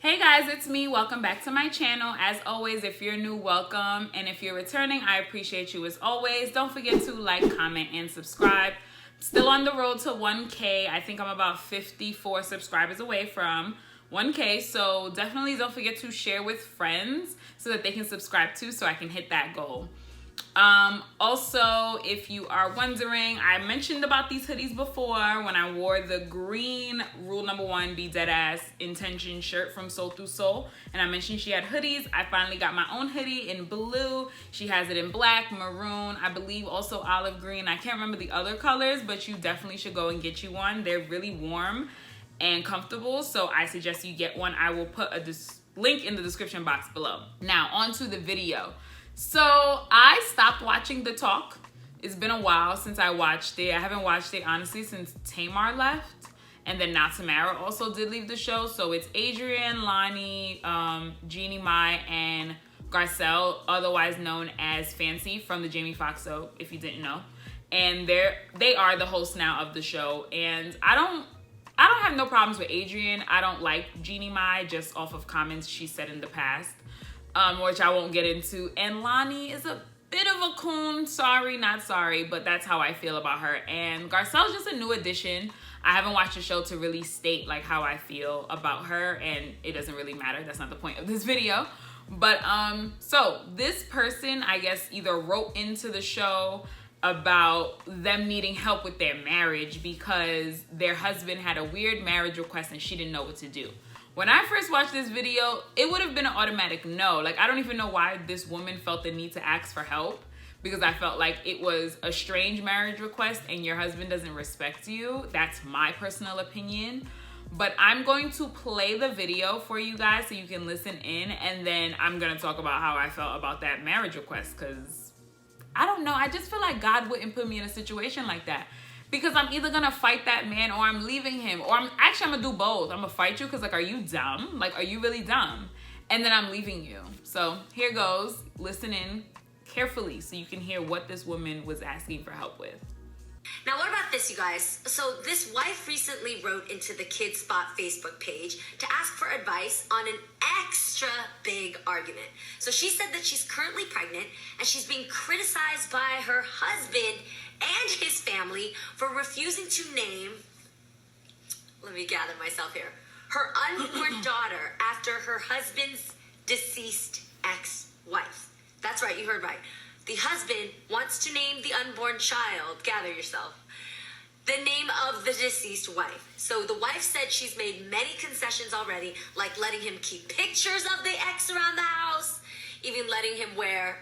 Hey guys, it's me. Welcome back to my channel. As always, if you're new, welcome. And if you're returning, I appreciate you as always. Don't forget to like, comment, and subscribe. Still on the road to 1K. I think I'm about 54 subscribers away from 1K. So definitely don't forget to share with friends so that they can subscribe too, so I can hit that goal. Also, if you are wondering, I mentioned about these hoodies before when I wore the green rule number 1 be deadass intention shirt from Soul Through Soul, and I mentioned she had hoodies. I finally got my own hoodie in blue. She has it in black, maroon, I believe also olive green. I can't remember the other colors, but you definitely should go and get you one. They're really warm and comfortable, so I suggest you get one. I will put a link in the description box below. Now on to the video. So I stopped watching The Talk. It's been a while since I watched it. I haven't watched it honestly since Tamar left, and then now Tamara also did leave the show. So it's Adrian, Lonnie, Jeannie Mai, and Garcelle, otherwise known as Fancy from the Jamie Foxx show, if you didn't know. And they are the hosts now of the show. And I don't have no problems with Adrian. I don't like Jeannie Mai just off of comments she said in the past. Which I won't get into. And Lonnie is a bit of a coon. Sorry, not sorry, but that's how I feel about her. And Garcelle's just a new addition. I haven't watched the show to really state like how I feel about her, and it doesn't really matter. That's not the point of this video. But so this person, I guess, either wrote into the show about them needing help with their marriage because their husband had a weird marriage request and she didn't know what to do. When I first watched this video, it would have been an automatic no. Like, I don't even know why this woman felt the need to ask for help, because I felt like it was a strange marriage request and your husband doesn't respect you. That's my personal opinion. But I'm going to play the video for you guys so you can listen in, and then I'm going to talk about how I felt about that marriage request, because I don't know. I just feel like God wouldn't put me in a situation like that. Because I'm either gonna fight that man or I'm leaving him. Or I'm gonna do both. I'm gonna fight you because, like, are you dumb? Like, are you really dumb? And then I'm leaving you. So here goes. Listen in carefully so you can hear what this woman was asking for help with. Now, what about this, you guys? So this wife recently wrote into the Kid Spot Facebook page to ask for advice on an extra big argument. So she said that she's currently pregnant and she's being criticized by her husband and his family for refusing to name, let me gather myself here, her unborn daughter after her husband's deceased ex-wife. That's right, you heard right. The husband wants to name the unborn child, gather yourself, the name of the deceased wife. So the wife said she's made many concessions already, like letting him keep pictures of the ex around the house, even letting him wear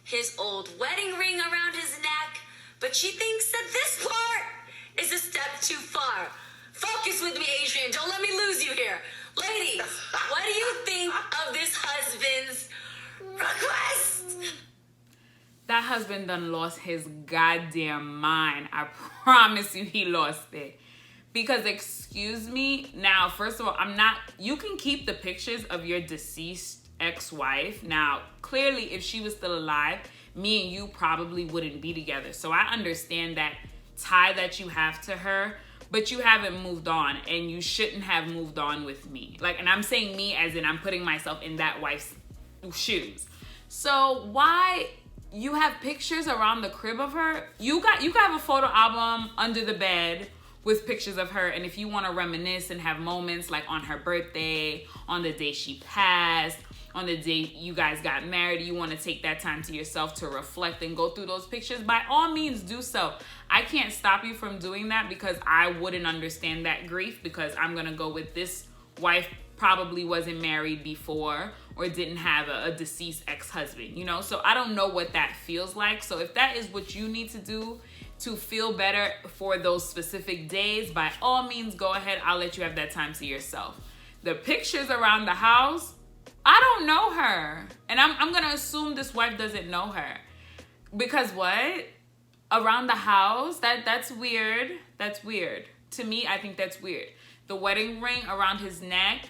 his old wedding ring around his neck. But she thinks that this part is a step too far. Focus with me, Adrian. Don't let me lose you here. Ladies, what do you think of this husband's request? That husband done lost his goddamn mind. I promise you he lost it. Because, excuse me, now, first of all, you can keep the pictures of your deceased ex-wife. Now, clearly, if she was still alive, me and you probably wouldn't be together. So I understand that tie that you have to her, but you haven't moved on, and you shouldn't have moved on with me. Like, and I'm saying me as in I'm putting myself in that wife's shoes. So why you have pictures around the crib of her? You can have a photo album under the bed with pictures of her, and if you want to reminisce and have moments like on her birthday, on the day she passed, on the day you guys got married, you want to take that time to yourself to reflect and go through those pictures, by all means do so. I can't stop you from doing that because I wouldn't understand that grief, because I'm going to go with this wife probably wasn't married before or didn't have a deceased ex-husband, you know? So I don't know what that feels like. So if that is what you need to do to feel better for those specific days, by all means go ahead. I'll let you have that time to yourself. The pictures around the house, I don't know her. And I'm going to assume this wife doesn't know her. Because what? Around the house? That's weird. That's weird. To me, I think that's weird. The wedding ring around his neck,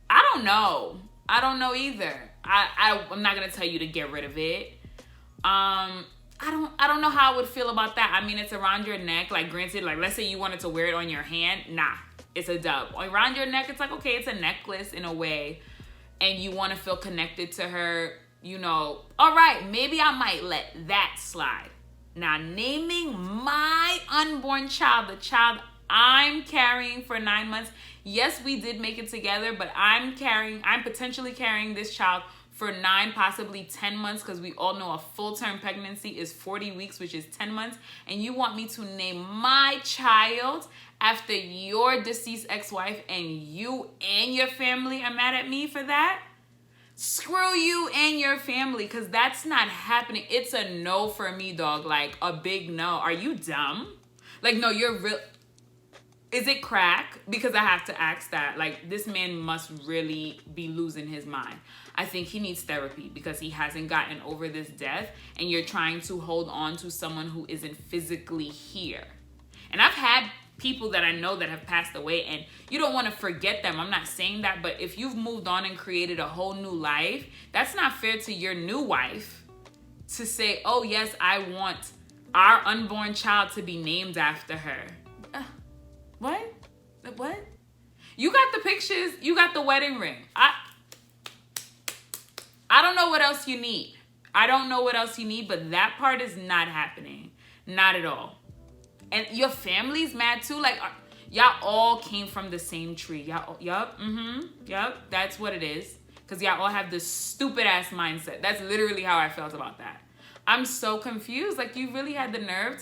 I don't know. I don't know either. I'm not going to tell you to get rid of it. I don't know how I would feel about that. I mean, it's around your neck. Like, granted, like, let's say you wanted to wear it on your hand. Nah. it's a dub. Around your neck, it's like, okay, it's a necklace in a way, and you want to feel connected to her, you know, all right, maybe I might let that slide. Now, naming my unborn child, the child I'm carrying for 9 months, yes, we did make it together, but I'm potentially carrying this child for 9, possibly 10 months, because we all know a full-term pregnancy is 40 weeks, which is 10 months. And you want me to name my child after your deceased ex-wife, and you and your family are mad at me for that? Screw you and your family, because that's not happening. It's a no for me, dog. Like, a big no. Are you dumb? Like, no, you're real. Is it crack? Because I have to ask that. Like, this man must really be losing his mind. I think he needs therapy because he hasn't gotten over this death, and you're trying to hold on to someone who isn't physically here. And I've had people that I know that have passed away, and you don't want to forget them. I'm not saying that, but if you've moved on and created a whole new life, that's not fair to your new wife to say, oh yes, I want our unborn child to be named after her. What? What? You got the pictures. You got the wedding ring. I don't know what else you need. I don't know what else you need, but that part is not happening. Not at all. And your family's mad too. Like, y'all all came from the same tree. Y'all, yup, that's what it is. Because y'all all have this stupid ass mindset. That's literally how I felt about that. I'm so confused. Like, you really had the nerve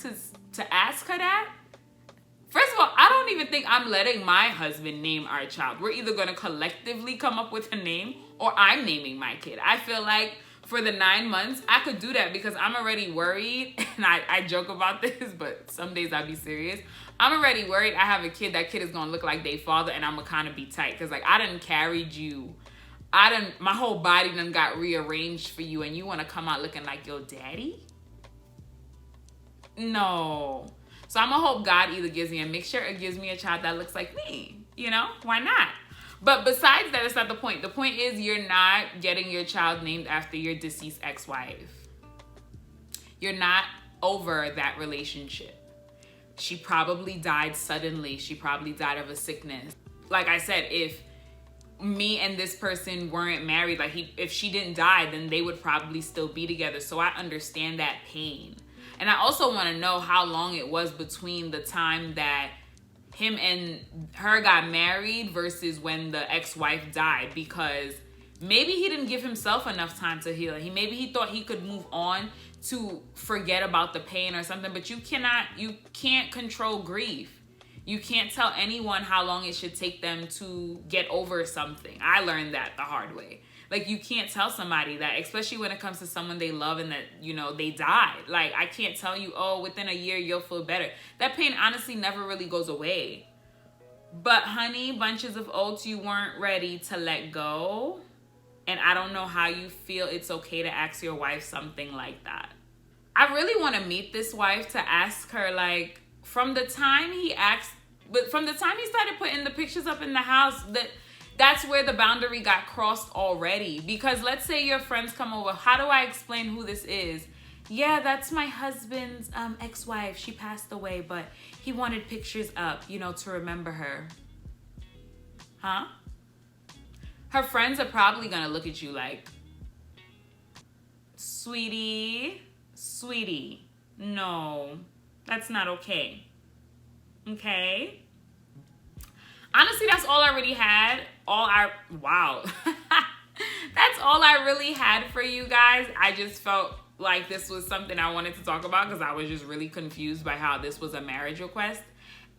to ask her that? First of all, I don't even think I'm letting my husband name our child. We're either going to collectively come up with a name, or I'm naming my kid. I feel like for the 9 months, I could do that because I'm already worried. And I joke about this, but some days I'll be serious. I'm already worried I have a kid. That kid is going to look like their father, and I'm going to kind of be tight. Because, like, I done carried you. My whole body done got rearranged for you, and you want to come out looking like your daddy? No. So I'm going to hope God either gives me a mixture or gives me a child that looks like me. You know? Why not? But besides that, it's not the point. The point is you're not getting your child named after your deceased ex-wife. You're not over that relationship. She probably died suddenly. She probably died of a sickness. Like I said, if me and this person weren't married, like if she didn't die, then they would probably still be together. So I understand that pain. And I also want to know how long it was between the time that him and her got married versus when the ex-wife died, because maybe he didn't give himself enough time to heal. Maybe he thought he could move on to forget about the pain or something, but you can't control grief. You can't tell anyone how long it should take them to get over something. I learned that the hard way. Like, you can't tell somebody that, especially when it comes to someone they love and that, you know, they died. Like, I can't tell you, oh, within a year you'll feel better. That pain honestly never really goes away. But honey, bunches of oats, you weren't ready to let go. And I don't know how you feel it's okay to ask your wife something like that. I really want to meet this wife to ask her, like, from the time he started putting the pictures up in the house, that's where the boundary got crossed already. Because let's say your friends come over. How do I explain who this is? Yeah, that's my husband's ex-wife. She passed away, but he wanted pictures up, you know, to remember her. Huh? Her friends are probably going to look at you like, sweetie, no, that's not okay. Okay? Honestly, that's all I really had. Wow. That's all I really had for you guys. I just felt like this was something I wanted to talk about because I was just really confused by how this was a marriage request.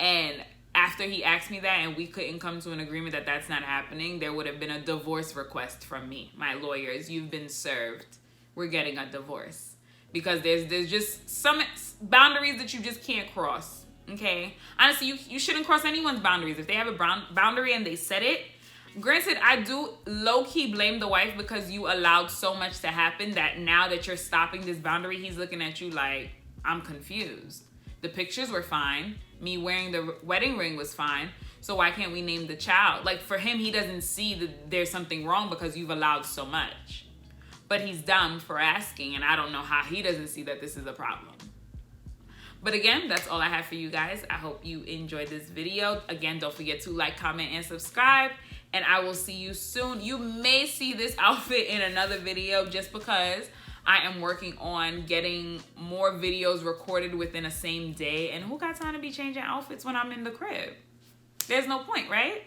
And after he asked me that and we couldn't come to an agreement that that's not happening, there would have been a divorce request from me. My lawyers, you've been served. We're getting a divorce. Because there's just some boundaries that you just can't cross. Okay? Honestly, you shouldn't cross anyone's boundaries. If they have a boundary and they set it, granted, I do low-key blame the wife because you allowed so much to happen that now that you're stopping this boundary, he's looking at you like, I'm confused. The pictures were fine. Me wearing the wedding ring was fine. So why can't we name the child? Like, for him, he doesn't see that there's something wrong because you've allowed so much. But he's dumb for asking, and I don't know how he doesn't see that this is a problem. But again, that's all I have for you guys. I hope you enjoyed this video. Again, don't forget to like, comment, and subscribe. And I will see you soon. You may see this outfit in another video just because I am working on getting more videos recorded within a same day. And who got time to be changing outfits when I'm in the crib? There's no point, right?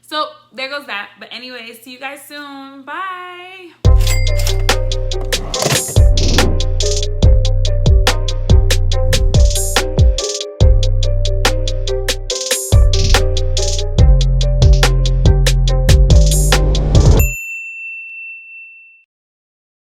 So there goes that. But anyways, see you guys soon. Bye.